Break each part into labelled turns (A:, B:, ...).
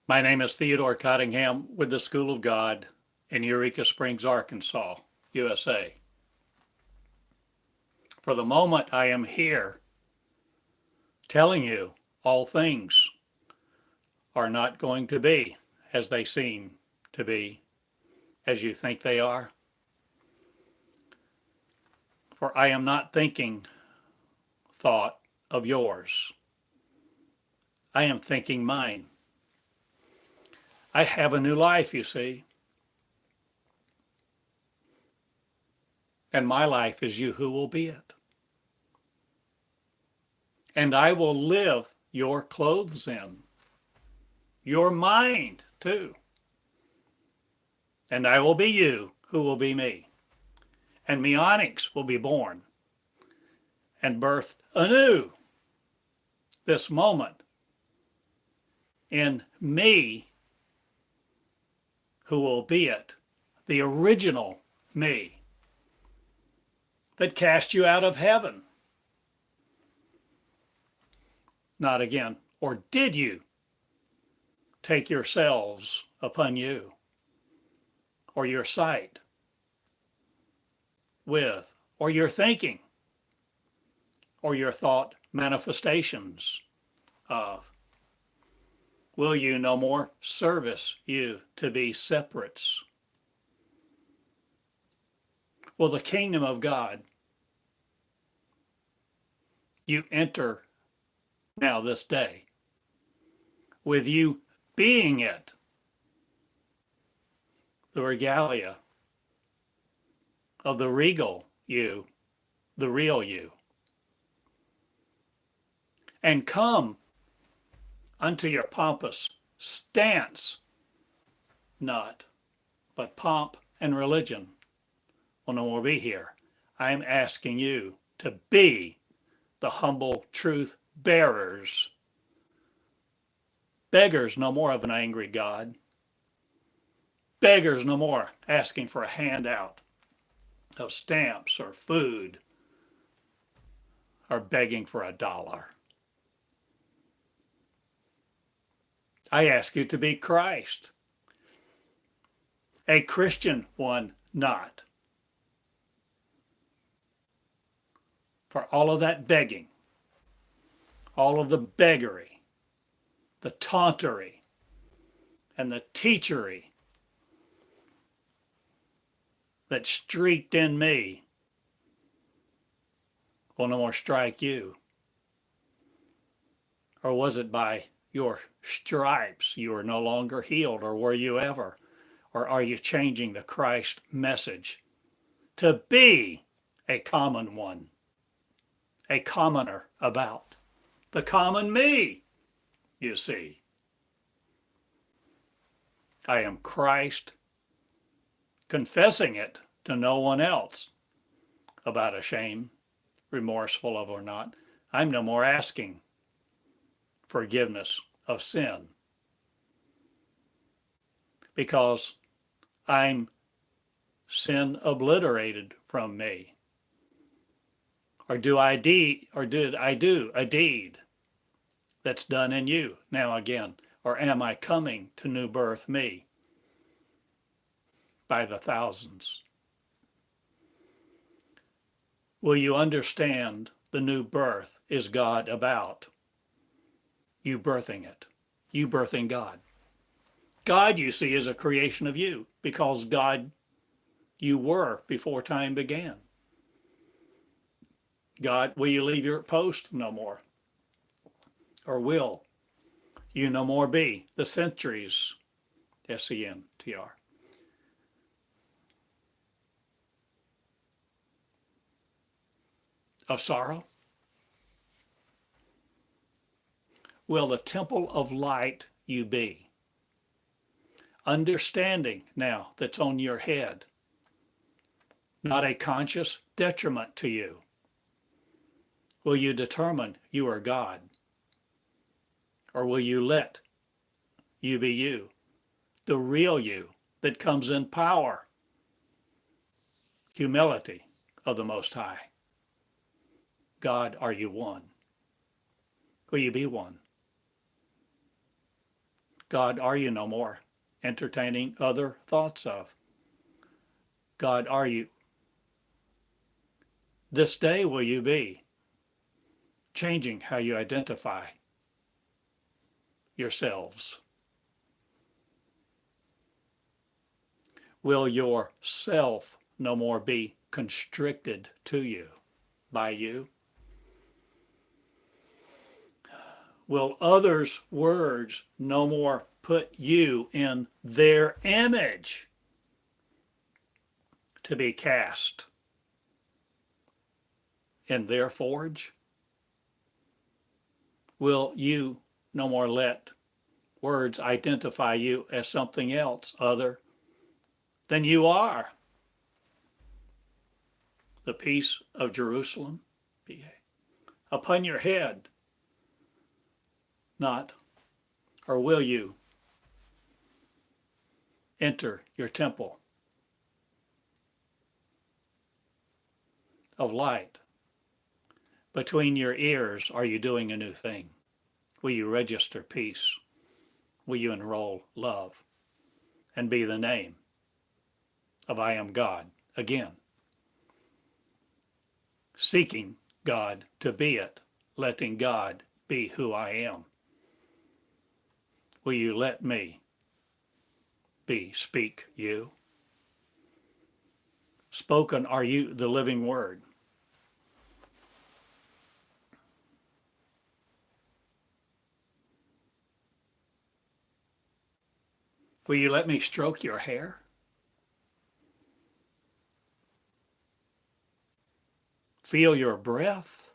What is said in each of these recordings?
A: My name is Theodore Cottingham with the School of God in Eureka Springs, Arkansas, USA. For the moment, I am here telling you all things are not going to be as they seem to be, as you think they are. For I am not thinking thought of yours. I am thinking mine. I have a new life, you see. And my life is you who will be it. And I will live your clothes in, your mind too. And I will be you who will be me. And Meonics will be born and birthed anew this moment in me who will be it, the original me that cast you out of heaven. Not again. Or did you take yourselves upon you or your sight with, or your thinking or your thought manifestations of? Will you no more service you to be separates? Will the kingdom of God you enter now this day with you being it, the regalia of the regal you, the real you, and come unto your pompous stance, not, but pomp and religion will no more be here. I'm asking you to be the humble truth bearers, beggars no more of an angry God, beggars no more asking for a handout of stamps or food or begging for $1. I ask you to be Christ, a Christian one, not. For all of that begging, all of the beggary, the tauntery, and the teachery that streaked in me will no more strike you. Or was it by your stripes you are no longer healed, or were you ever? Or are you changing the Christ message to be a common one, a commoner about, the common me, you see? I am Christ, confessing it to no one else, about a shame, remorseful of or not. I'm no more asking forgiveness of sin because I'm sin obliterated from me. Or did I do a deed that's done in you now again? Or am I coming to new birth me by the thousands? Will you understand the new birth is God about? You birthing it. You birthing God. God, you see, is a creation of you because God you were before time began. God, will you leave your post no more? Or will you no more be the centuries, SENTR, of sorrow? Will the temple of light you be? Understanding now that's on your head, not a conscious detriment to you. Will you determine you are God? Or will you let you be you, the real you that comes in power, humility of the Most High? God, are you one? Will you be one? God, are you no more entertaining other thoughts of? God, are you? This day will you be changing how you identify yourselves? Will your self no more be constricted to you, by you? Will others' words no more put you in their image to be cast in their forge? Will you no more let words identify you as something else other than you are? The peace of Jerusalem be upon your head, not, or will you enter your temple of light? Between your ears, are you doing a new thing? Will you register peace? Will you enroll love and be the name of I am God again? Seeking God to be it, letting God be who I am. Will you let me speak you? Spoken are you the living word. Will you let me stroke your hair? Feel your breath?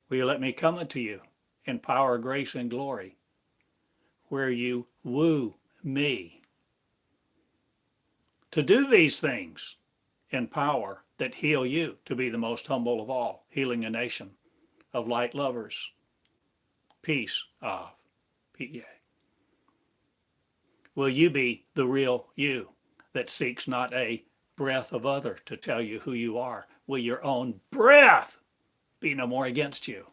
A: Will you let me come unto you in power, grace, and glory, where you woo me to do these things in power that heal you to be the most humble of all, healing a nation of light lovers, peace of PEA. Will you be the real you that seeks not a breath of other to tell you who you are? Will your own breath be no more against you?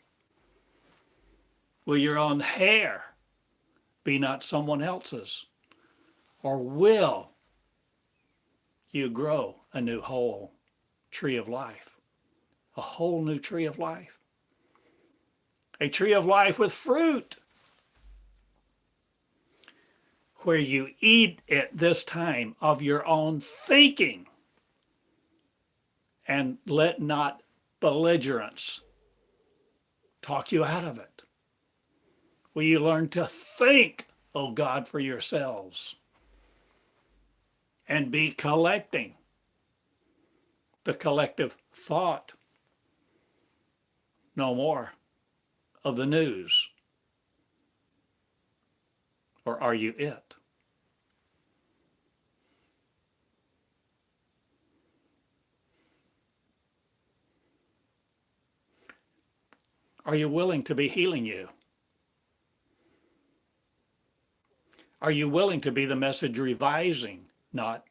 A: Will your own hair be not someone else's? Or will you grow a new whole tree of life? A whole new tree of life. A tree of life with fruit, where you eat at this time of your own thinking, and let not belligerence talk you out of it. Will you learn to think, O God, for yourselves, and be collecting the collective thought no more of the news? Or are you it? Are you willing to be healing you? Are you willing to be the message revising? Not,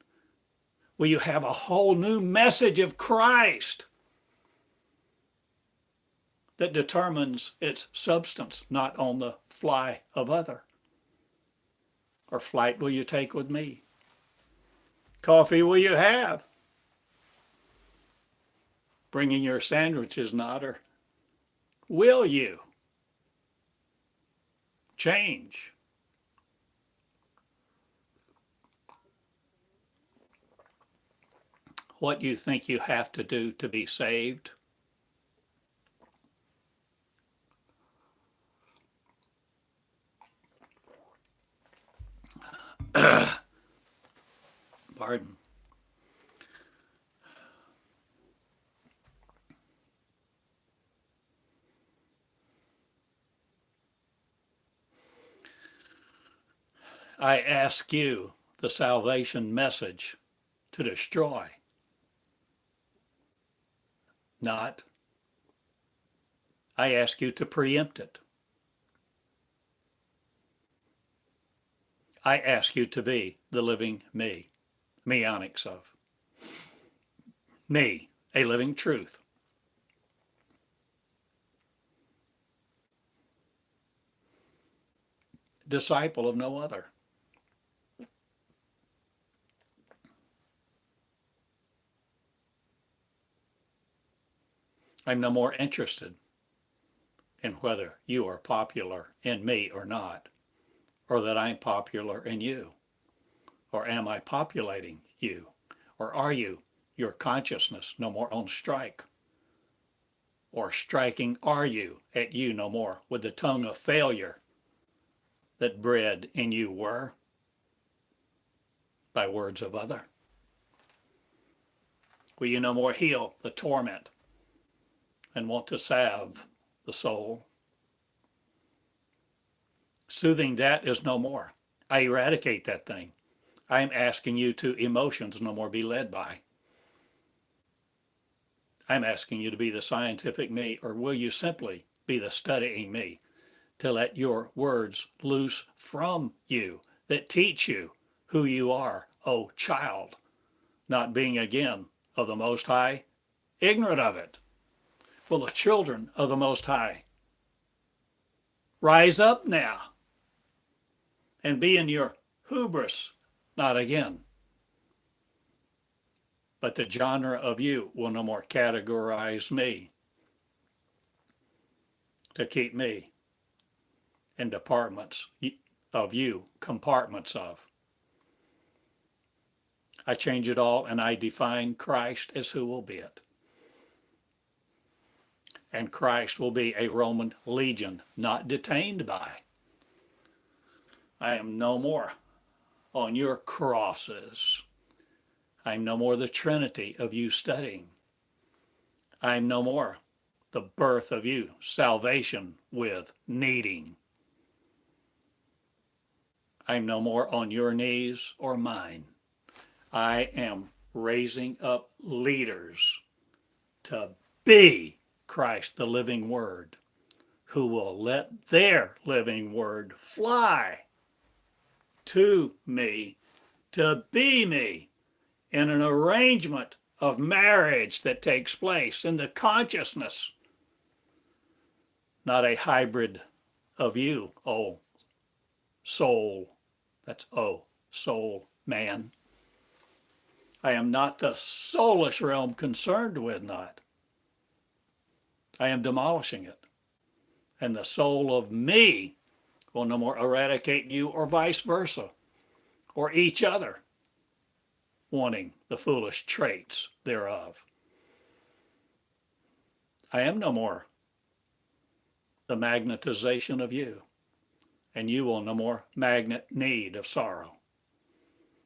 A: will you have a whole new message of Christ that determines its substance, not on the fly of other? Or flight will you take with me? Coffee will you have? Bringing your sandwiches, not, or will you change? What you think you have to do to be saved? Pardon. I ask you the salvation message to destroy, not. I ask you to preempt it. I ask you to be the living me, meonics of. Me, a living truth. disciple of no other. I'm no more interested in whether you are popular in me or not, or that I'm popular in you, or am I populating you, or are you, your consciousness, no more on strike, or striking are you at you no more with the tongue of failure that bred in you were by words of other? Will you no more heal the torment and want to salve the soul? Soothing that is no more. I eradicate that thing. I'm asking you to emotions no more be led by. I'm asking you to be the scientific me, or will you simply be the studying me, to let your words loose from you that teach you who you are, O child, not being again of the Most High, ignorant of it. Will the children of the Most High rise up now and be in your hubris, not again? But the genre of you will no more categorize me to keep me in departments of you, compartments of. I change it all and I define Christ as who will be it. And Christ will be a Roman legion, not detained by. I am no more on your crosses. I'm no more the Trinity of you studying. I'm no more the birth of you, salvation with needing. I'm no more on your knees or mine. I am raising up leaders to be Christ, the living word, who will let their living word fly to me, to be me, in an arrangement of marriage that takes place in the consciousness, not a hybrid of you, oh soul. That's oh, soul, man. I am not the soulish realm concerned with not. I am demolishing it. And the soul of me will no more eradicate you or vice versa, or each other, wanting the foolish traits thereof. I am no more the magnetization of you, and you will no more magnet need of sorrow.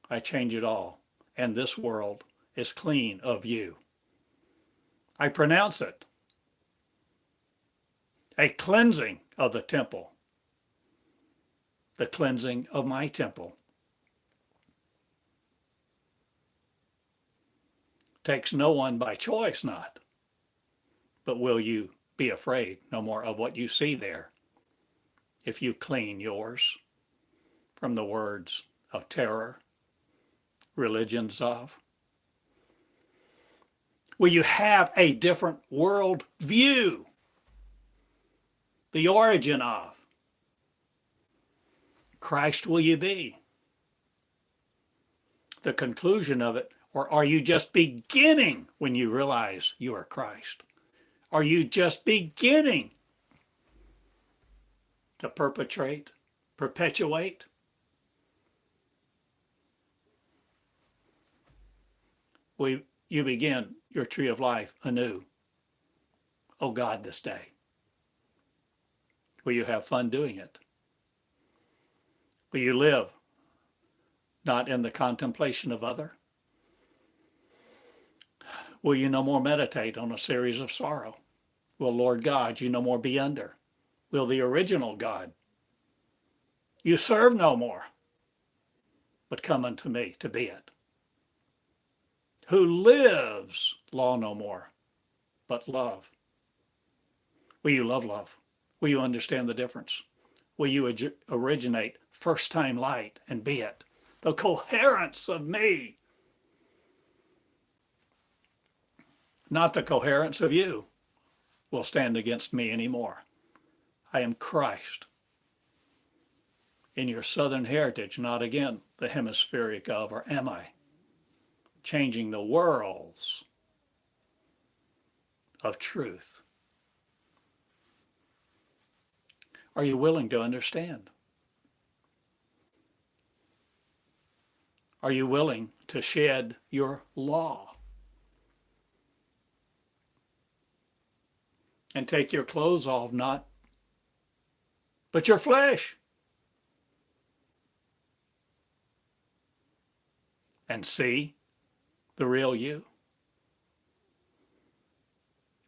A: I change it all, and this world is clean of you. I pronounce it a cleansing of the temple, the cleansing of my temple. Takes no one by choice, not. But will you be afraid no more of what you see there if you clean yours from the words of terror, religions of? Will you have a different world view? The origin of Christ will you be? The conclusion of it, or are you just beginning when you realize you are Christ? Are you just beginning to perpetuate? Will you begin your tree of life anew, oh God, this day? Will you have fun doing it? Will you live not in the contemplation of other? Will you no more meditate on a series of sorrow? Will Lord God you no more be under? Will the original God you serve no more, but come unto me to be it? Who lives law no more, but love? Will you love love? Will you understand the difference? Will you originate first time light and be it? The coherence of me, not the coherence of you, will stand against me anymore. I am Christ in your Southern heritage, not again the hemispheric of, or am I? Changing the worlds of truth. Are you willing to understand? Are you willing to shed your law and take your clothes off, not but your flesh, and see the real you?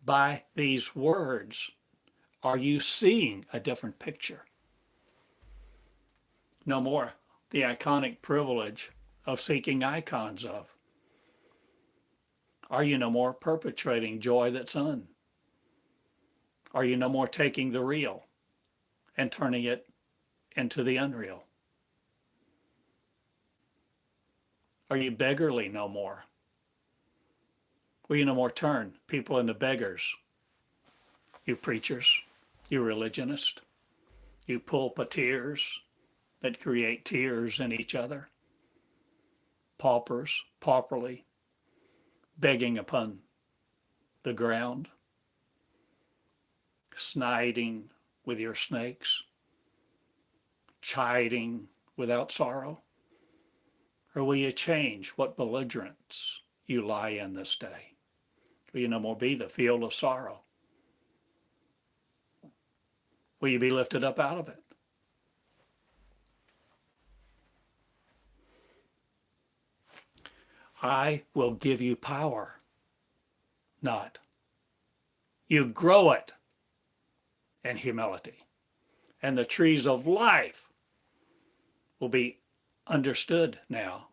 A: By these words, are you seeing a different picture? No more the iconic privilege of seeking icons of. Are you no more perpetrating joy that's un? Are you no more taking the real and turning it into the unreal? Are you beggarly no more? Will you no more turn people into beggars? You preachers, you religionists, you pulpiteers that create tears in each other, paupers, pauperly, begging upon the ground, sniding with your snakes, chiding without sorrow? Or will you change what belligerents you lie in this day? Will you no more be the field of sorrow? Will you be lifted up out of it? I will give you power, not. You grow it in humility. And the trees of life will be understood now.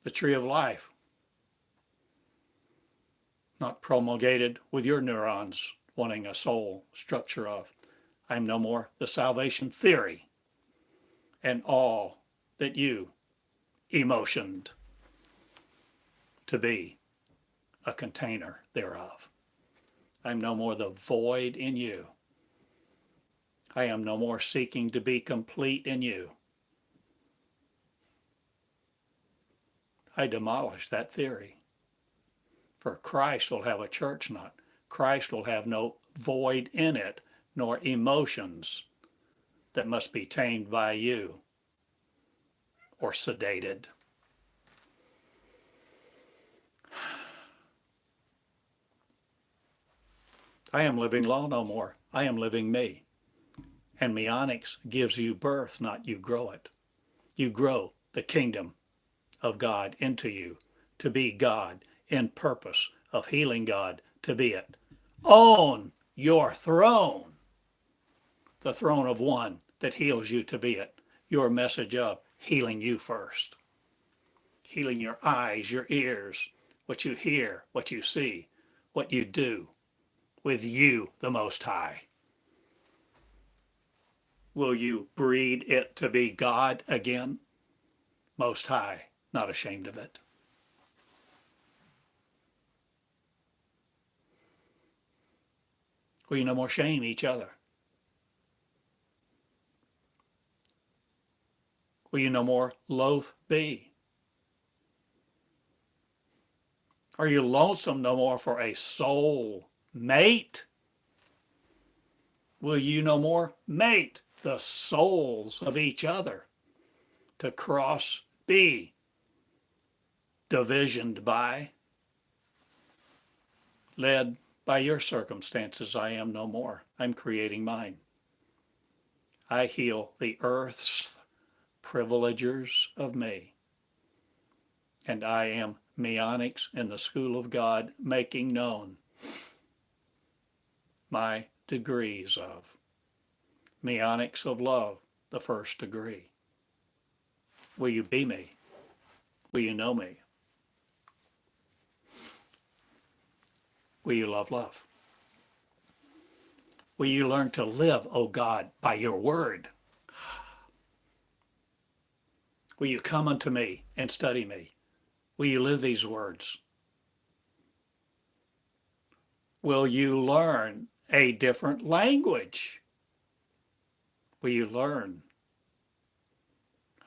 A: The tree of life, not promulgated with your neurons wanting a soul structure of. I'm no more the salvation theory and all that you emotioned to be a container thereof. I'm no more the void in you. I am no more seeking to be complete in you. I demolish that theory. For Christ will have a church not. Christ will have no void in it, nor emotions that must be tamed by you or sedated. I am living law no more. I am living me. And Meonics gives you birth, not you grow it. You grow the kingdom of God into you to be God in purpose of healing God to be it. Own your throne, the throne of one that heals you to be it. Your message of healing you first. Healing your eyes, your ears, what you hear, what you see, what you do with you, the Most High. Will you breed it to be God again? Most High, not ashamed of it. Will you no more shame each other? Will you no more loath be? Are you lonesome no more for a soul mate? Will you no more mate the souls of each other to cross be divisioned by, led by your circumstances? I am no more. I'm creating mine. I heal the earth's privilegers of me. And I am Meonics in the school of God, making known my degrees of. Meonics of love, the first degree. Will you be me? Will you know me? Will you love love? Will you learn to live, O God, by your word? Will you come unto me and study me? Will you live these words? Will you learn a different language? Will you learn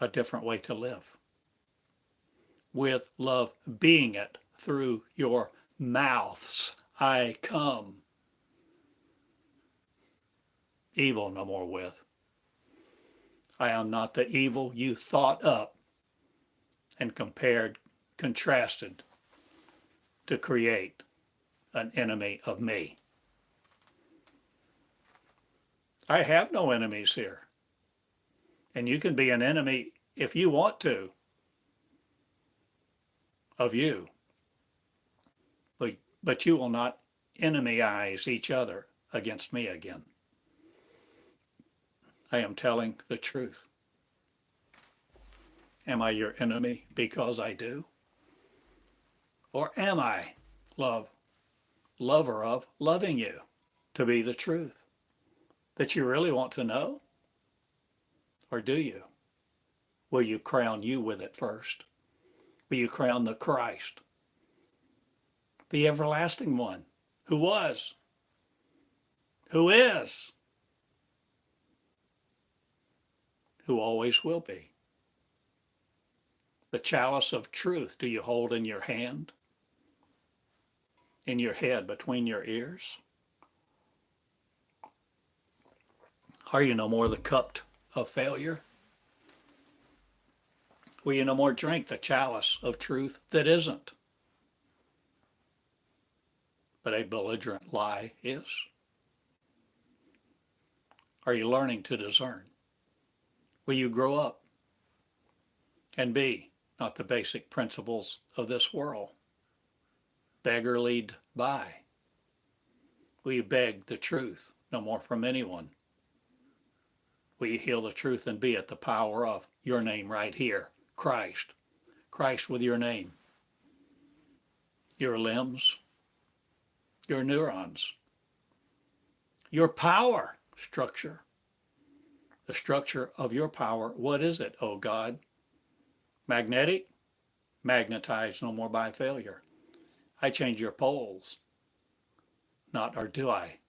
A: a different way to live? With love being it through your mouths, I come. Evil no more with. I am not the evil you thought up and contrasted to create an enemy of me. I have no enemies here. And you can be an enemy if you want to of you. But you will not enemyize each other against me again. I am telling the truth. Am I your enemy because I do? Or am I lover of loving you to be the truth that you really want to know? Or do you? Will you crown you with it first? Will you crown the Christ, the everlasting one, who was, who is, who always will be? The chalice of truth do you hold in your hand, in your head, between your ears? Are you no more the cup of failure? Will you no more drink the chalice of truth that isn't, but a belligerent lie is? Are you learning to discern? Will you grow up and be not the basic principles of this world, beggarlied by? Will you beg the truth no more from anyone? Will you heal the truth and be it the power of your name right here, Christ? Christ with your name, your limbs, your neurons, your power structure. The structure of your power, what is it, oh God? Magnetic? Magnetized no more by failure. I change your poles. Not, or do I?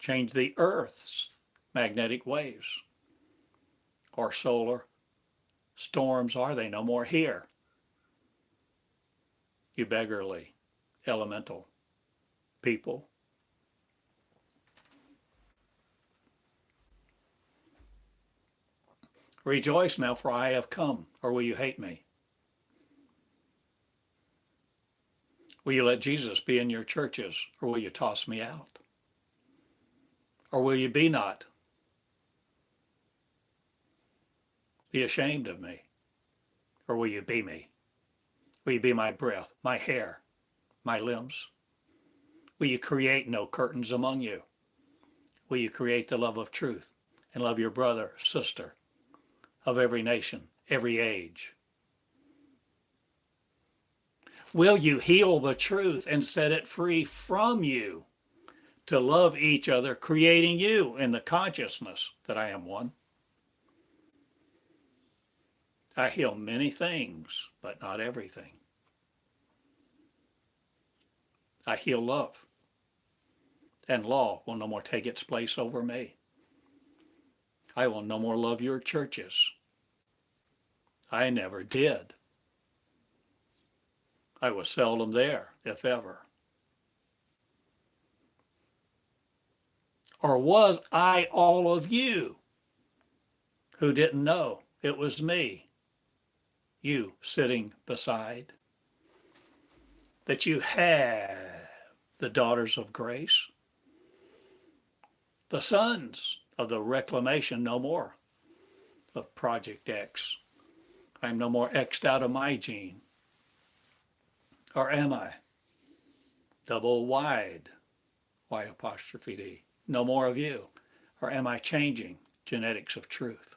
A: Change the Earth's magnetic waves. Or solar storms, are they no more here? You beggarly, elemental people. Rejoice now, for I have come, or will you hate me? Will you let Jesus be in your churches, or will you toss me out? Or will you be not? Be ashamed of me, or will you be me? Will you be my breath, my hair, my limbs? Will you create no curtains among you? Will you create the love of truth and love your brother, sister, of every nation, every age? Will you heal the truth and set it free from you to love each other, creating you in the consciousness that I am one? I heal many things, but not everything. I heal love, and law will no more take its place over me. I will no more love your churches. I never did. I was seldom there, if ever. Or was I all of you who didn't know it was me, you sitting beside, that you have the daughters of grace, the sons of the reclamation no more of Project X? I'm no more X'd out of my gene. Or am I? Double wide, Y apostrophe D. No more of you. Or am I changing genetics of truth?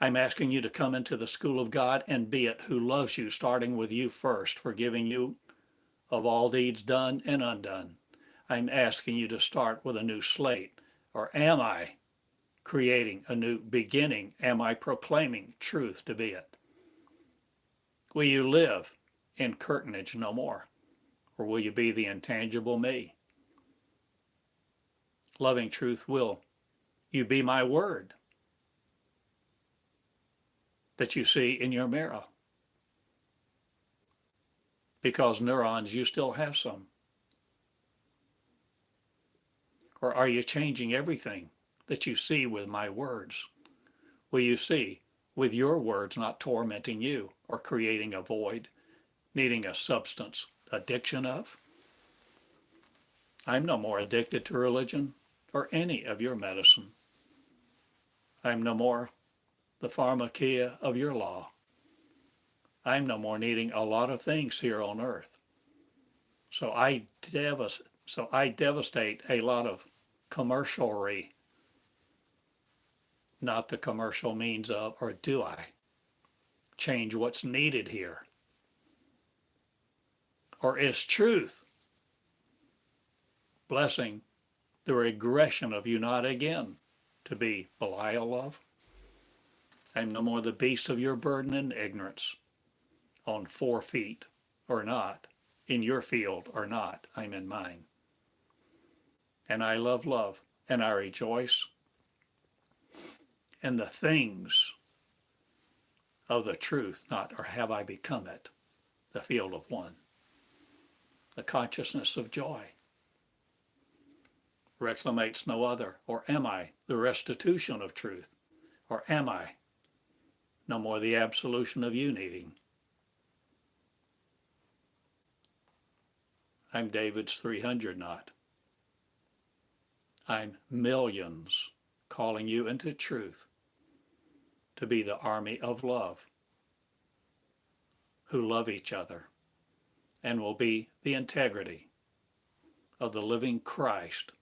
A: I'm asking you to come into the school of God and be it who loves you, starting with you first, forgiving you of all deeds done and undone. I'm asking you to start with a new slate. Or am I creating a new beginning? Am I proclaiming truth to be it? Will you live in curtainage no more? or will you be the intangible me? Loving truth, will you be my word that you see in your mirror? Because neurons, you still have some. Or are you changing everything that you see with my words? Will you see with your words not tormenting you or creating a void, needing a substance addiction of? I'm no more addicted to religion or any of your medicine. I'm no more the pharmakeia of your law. I'm no more needing a lot of things here on earth. So I devastate a lot of commercialry, not the commercial means of, or do I change what's needed here? Or is truth blessing the regression of you not again to be Belial of? I'm no more the beast of your burden and ignorance, on 4 feet or not, in your field or not, I'm in mine. And I love love, and I rejoice in the things of the truth, not, or have I become it, the field of one, the consciousness of joy. Reclamates no other, or am I the restitution of truth, or am I no more the absolution of you needing? I'm David's 300 not. I'm millions calling you into truth to be the army of love who love each other and will be the integrity of the living Christ,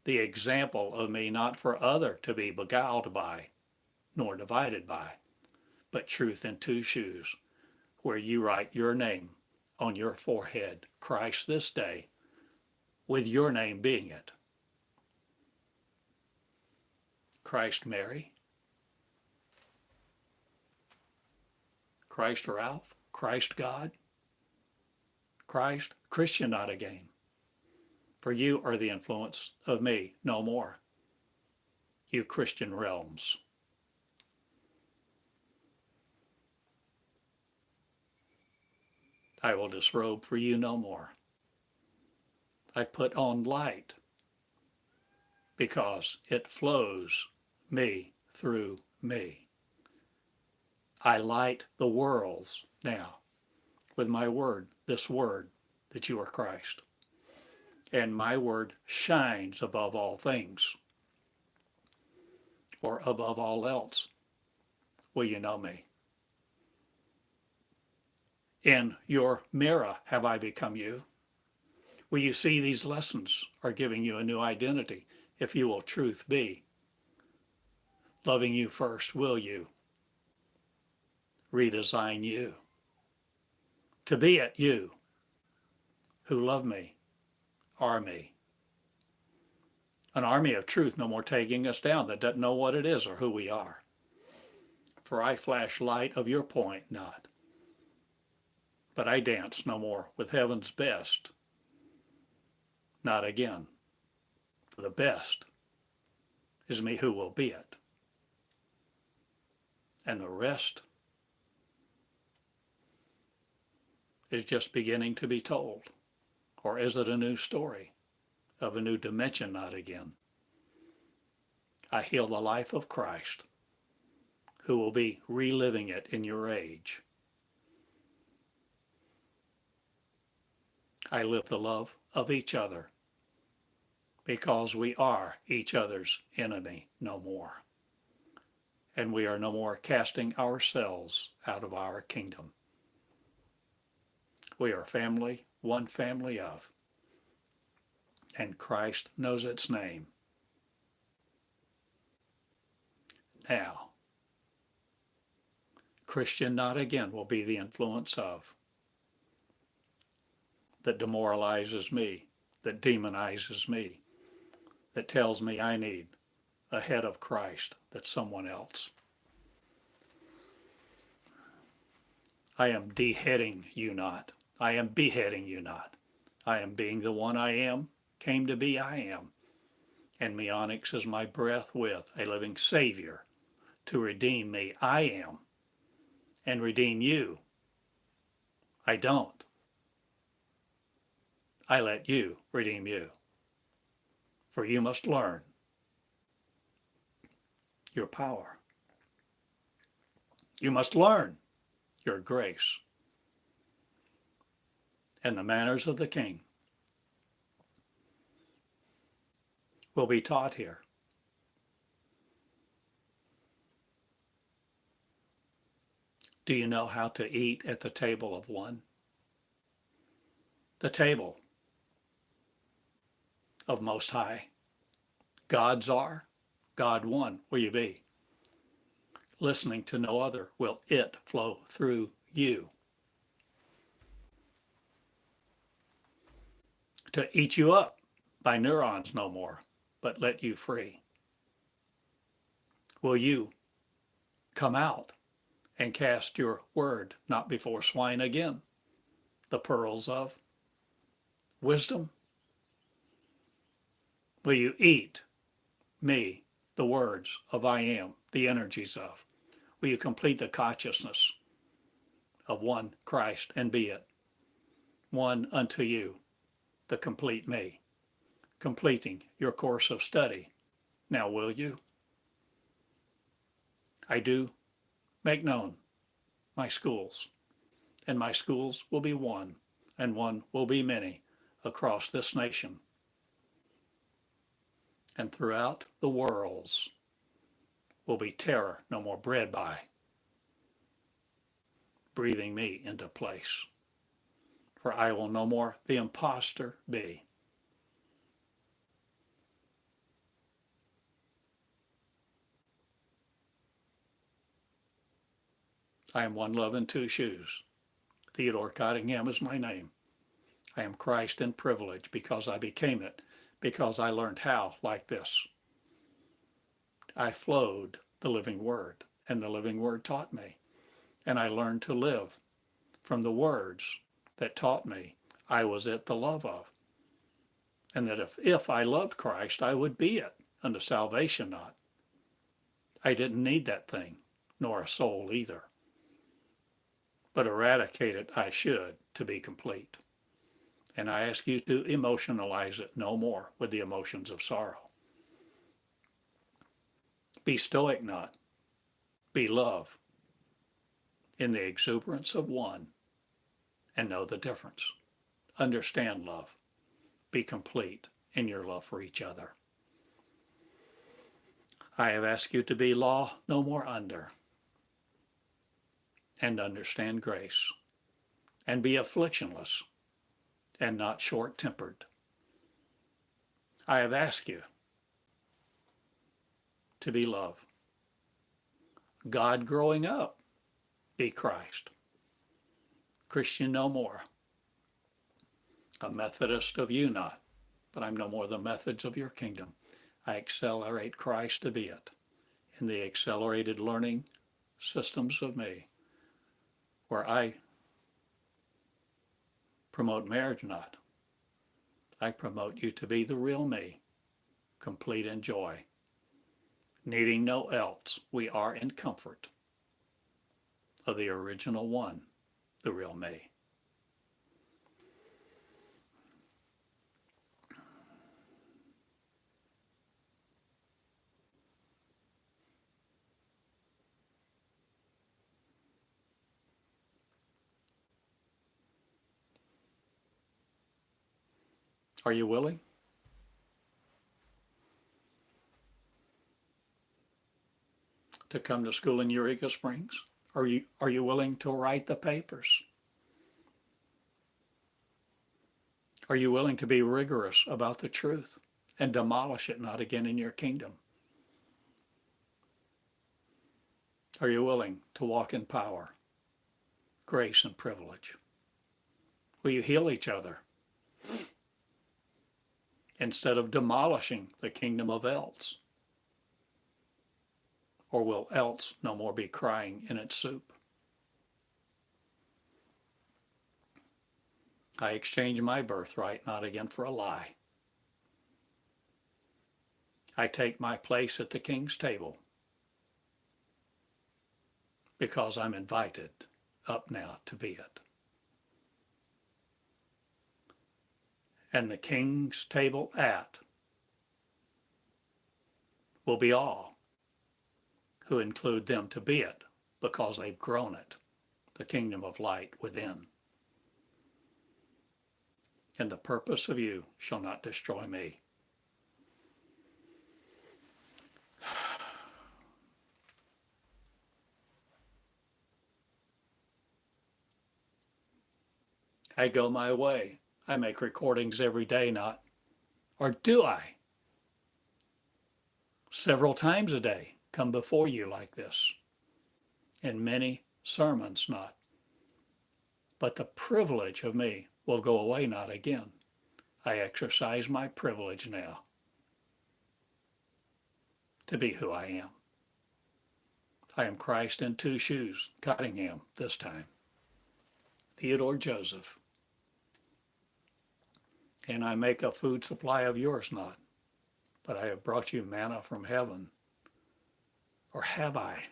A: the example of me not for other to be beguiled by nor divided by, but truth in 2 shoes, where you write your name on your forehead, Christ this day, with your name being it. Christ Mary, Christ Ralph, Christ God, Christ Christian not again. For you are the influence of me no more, you Christian realms. I will disrobe for you no more. I put on light because it flows me through me. I light the worlds now with my word, this word that you are Christ. And my word shines above all things, or above all else. Will you know me? In your mirror have I become you. Will you see these lessons are giving you a new identity, if you will truth be? Loving you first, will you redesign you to be at you who love me, are me? An army of truth no more taking us down that doesn't know what it is or who we are. For I flash light of your point not, but I dance no more with heaven's best, not again. For the best is me who will be it. And the rest is just beginning to be told. Or is it a new story of a new dimension not again? I heal the life of Christ, who will be reliving it in your age. I live the love of each other, because we are each other's enemy no more. And we are no more casting ourselves out of our kingdom. We are family, one family of, and Christ knows its name. Now, Christian not again will be the influence of, that demoralizes me, that demonizes me, that tells me I need a head of Christ that's someone else. I am deheading you not. I am beheading you not. I am being the one I am, came to be I am. And meonics is my breath with a living Savior to redeem me I am and redeem you. I don't. I let you redeem you. For you must learn your power. You must learn your grace and the manners of the King will be taught here. Do you know how to eat at the table of one? The table of Most High. Gods are, God one will you be. Listening to no other will it flow through you. To eat you up by neurons no more, but let you free. Will you come out and cast your word not before swine again, the pearls of wisdom? Will you eat me, the words of I am, the energies of? Will you complete the consciousness of one Christ and be it? One unto you, the complete me, completing your course of study. Now will you? I do make known my schools, and my schools will be one, and one will be many across this nation and throughout the worlds will be terror no more bred by, breathing me into place. For I will no more the imposter be. I am one love and two shoes. Theodore Cottingham is my name. I am Christ in privilege because I became it, because I learned how like this. I flowed the living word, and the living word taught me. And I learned to live from the words that taught me I was it the love of. And that if I loved Christ, I would be it unto salvation not. I didn't need that thing, nor a soul either. But eradicate it I should to be complete. And I ask you to emotionalize it no more with the emotions of sorrow. Be stoic not. Be love in the exuberance of one and know the difference. Understand love. Be complete in your love for each other. I have asked you to be law no more under and understand grace and be afflictionless and not short-tempered. I have asked you to be love. God growing up, be Christ. Christian no more. A Methodist of you not, but I'm no more the methods of your kingdom. I accelerate Christ to be it in the accelerated learning systems of me, where I promote marriage not. I promote you to be the real me, complete in joy. Needing no else, we are in comfort of the original one, the real me. Are you willing? To come to school in Eureka Springs? Are you willing to write the papers? Are you willing to be rigorous about the truth and demolish it not again in your kingdom? Are you willing to walk in power, grace, and privilege? Will you heal each other instead of demolishing the kingdom of else? Or will else no more be crying in its soup? I exchange my birthright not again for a lie. I take my place at the king's table because I'm invited up now to be it. And the king's table at will be all who include them to be it because they've grown it, the kingdom of light within. And the purpose of you shall not destroy me. I go my way. I make recordings every day, not, or do I? Several times a day come before you like this. In many sermons, not. But the privilege of me will go away not again. I exercise my privilege now to be who I am. I am Christ in two shoes, Cottingham this time. Theodore Joseph. And I make a food supply of yours not, but I have brought you manna from heaven. Or have I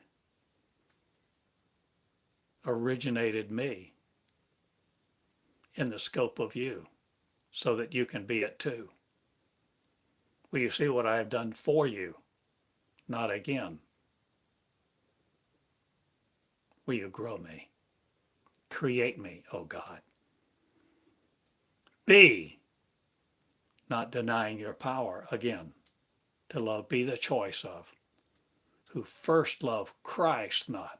A: originated me in the scope of you so that you can be it too? Will you see what I have done for you, not again? Will you grow me? Create me, O God. Be, not denying your power again, to love be the choice of, who first loved Christ not,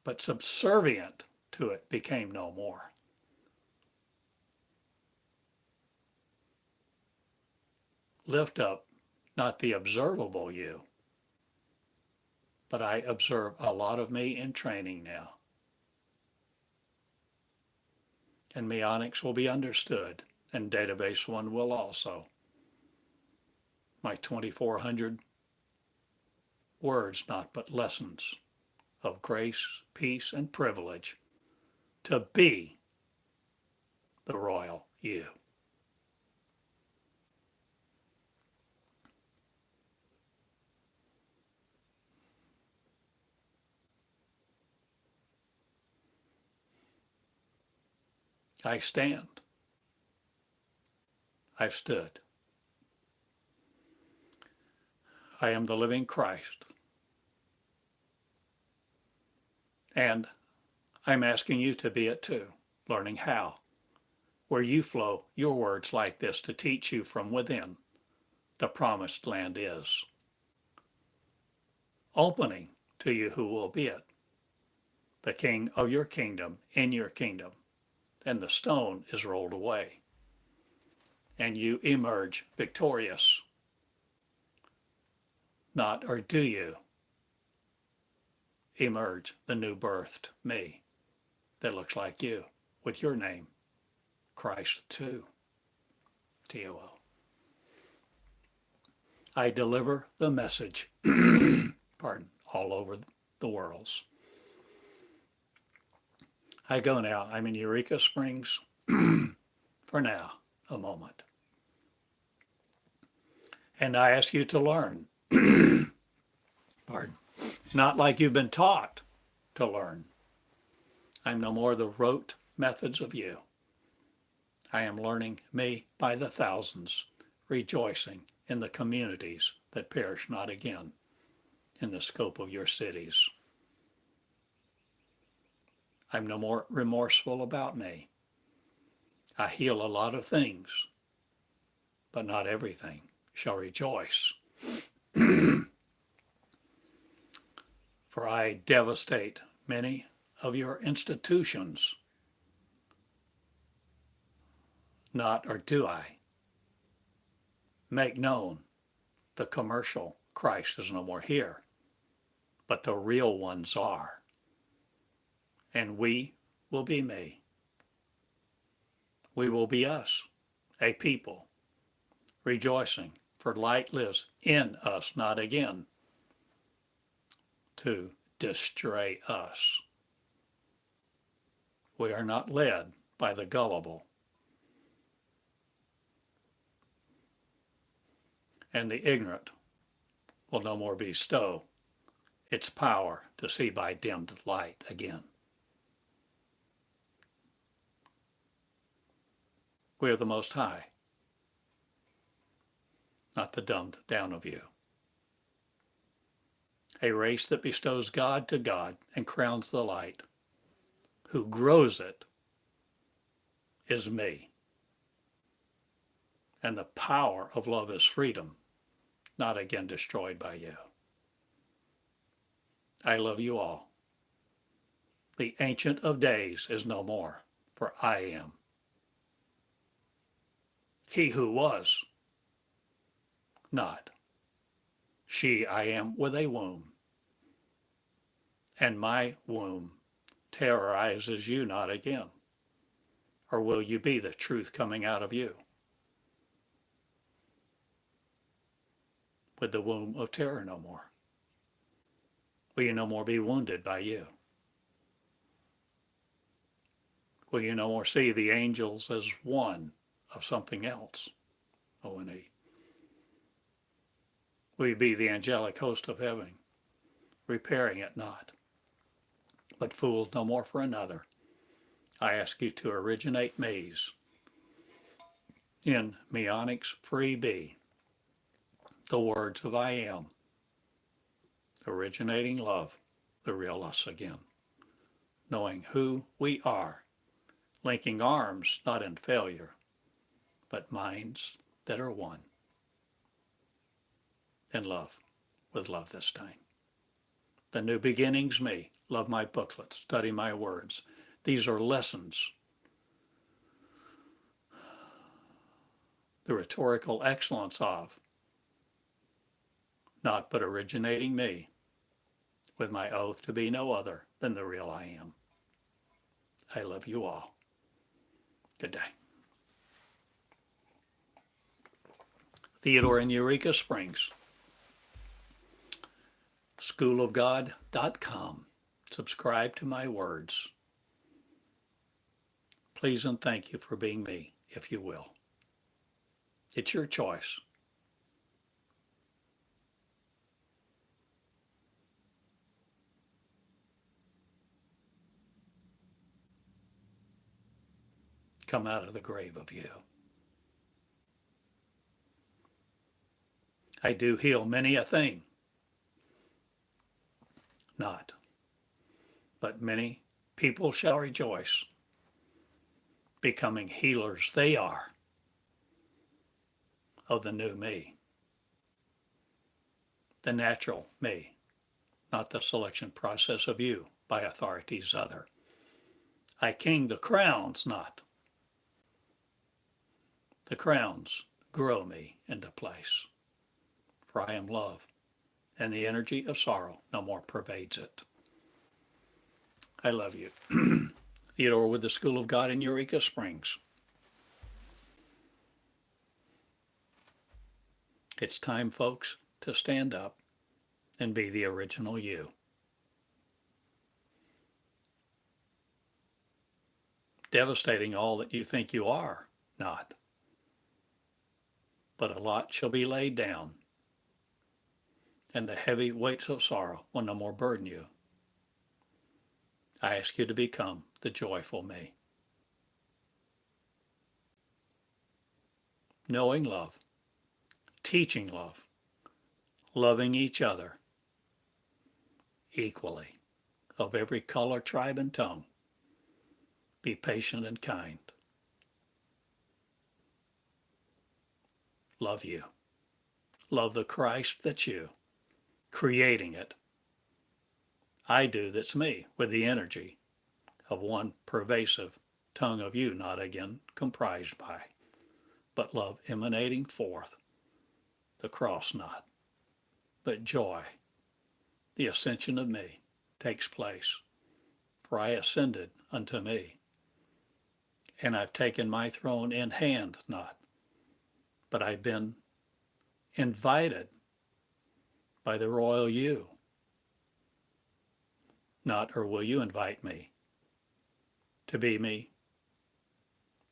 A: but subservient to it became no more. Lift up not the observable you, but I observe a lot of me in training now. And Meonics will be understood, and Database 1 will also. My 2,400 words, not but lessons of grace, peace, and privilege to be the royal you. I stand. I've stood. I am the living Christ. And I'm asking you to be it too, learning how, where you flow your words like this to teach you from within the promised land is. Opening to you who will be it, the king of your kingdom in your kingdom, and the stone is rolled away, and you emerge victorious. Not or do you emerge the new birthed me that looks like you with your name, Christ too, T-O-O. I deliver the message, all over the worlds. I go now. I'm in Eureka Springs for now, a moment. And I ask you to learn, not like you've been taught to learn. I'm no more the rote methods of you. I am learning me by the thousands, rejoicing in the communities that perish not again in the scope of your cities. I'm no more remorseful about me. I heal a lot of things, but not everything shall rejoice. For I devastate many of your institutions. Not or do I make known the commercial Christ is no more here, but the real ones are. And we will be me. We will be us, a people, rejoicing, for light lives in us, not again, to destroy us. We are not led by the gullible and the ignorant will no more bestow its power to see by dimmed light again. We are the Most High, not the dumbed down of you. A race that bestows God to God and crowns the light. Who grows it is me. And the power of love is freedom, not again destroyed by you. I love you all. The Ancient of Days is no more, for I am. He who was, not. She I am with a womb. And my womb terrorizes you not again. Or will you be the truth coming out of you? With the womb of terror no more. Will you no more be wounded by you? Will you no more see the angels as one of something else? O-N-E. Will you be the angelic host of heaven, repairing it not, but fools no more for another? I ask you to originate me's in Meonics Free B, the words of I am, originating love, the real us again, knowing who we are, linking arms not in failure, but minds that are one. In love, with love this time. The new beginnings me, love my booklets, study my words. These are lessons. The rhetorical excellence of, not but originating me, with my oath to be no other than the real I am. I love you all. Good day. Theodore in Eureka Springs. schoolofgod.com. Subscribe to my words. Please and thank you for being me, if you will. It's your choice. Come out of the grave of you. I do heal many a thing. Not, but many people shall rejoice, becoming healers they are of the new me, the natural me, not the selection process of you by authorities other. I king the crowns not. The crowns grow me into place, for I am love, and the energy of sorrow no more pervades it. I love you. Theodore with the School of God in Eureka Springs. It's time, folks, to stand up and be the original you. Devastating all that you think you are, not. But a lot shall be laid down, and the heavy weights of sorrow will no more burden you. I ask you to become the joyful me. Knowing love, teaching love, loving each other equally, of every color, tribe, and tongue. Be patient and kind. Love you. Love the Christ that's you, creating it. I do that's me, with the energy of one pervasive tongue of you, not again comprised by, but love emanating forth, the cross not, but joy. The ascension of me takes place, for I ascended unto me, and I've taken my throne in hand not, but I've been invited by the royal you. Not, or will you invite me to be me?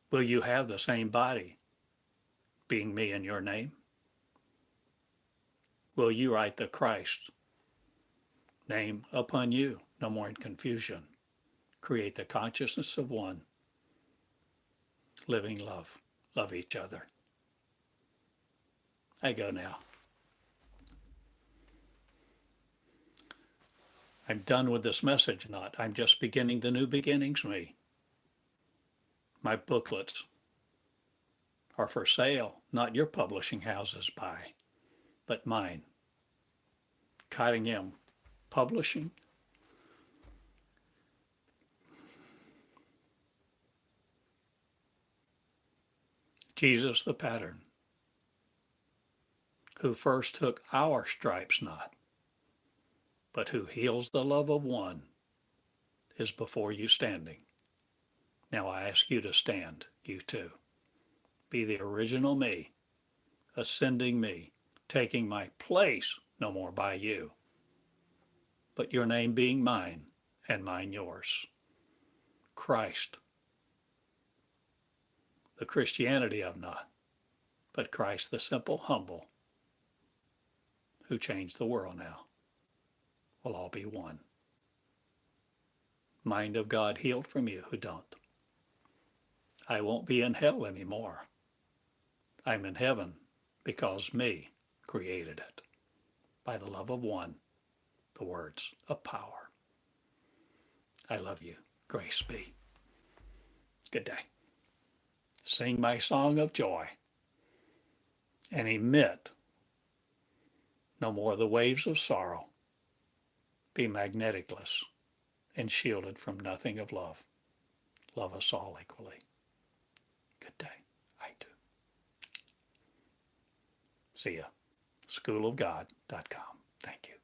A: Will you have the same body, being me in your name? will you write the Christ name upon you, no more in confusion. Create the consciousness of one, living love. Love each other. I go now. I'm done with this message, not. I'm just beginning the new beginnings me. My booklets are for sale, not your publishing houses buy, but mine. Cottingham Publishing. Jesus the pattern, who first took our stripes not, but who heals the love of one, is before you standing. Now I ask you to stand, you too. Be the original me, ascending me, taking my place no more by you, but your name being mine and mine yours. Christ, the Christianity of not, but Christ the simple, humble, who changed the world now, will all be one. Mind of God healed from you who don't. I won't be in hell anymore. I'm in heaven because me created it by the love of one, the words of power. I love you. Grace be. Good day. Sing my song of joy and emit no more the waves of sorrow. Be magneticless and shielded from nothing of love. Love us all equally. Good day. I do. See ya. schoolofgod.com. Thank you.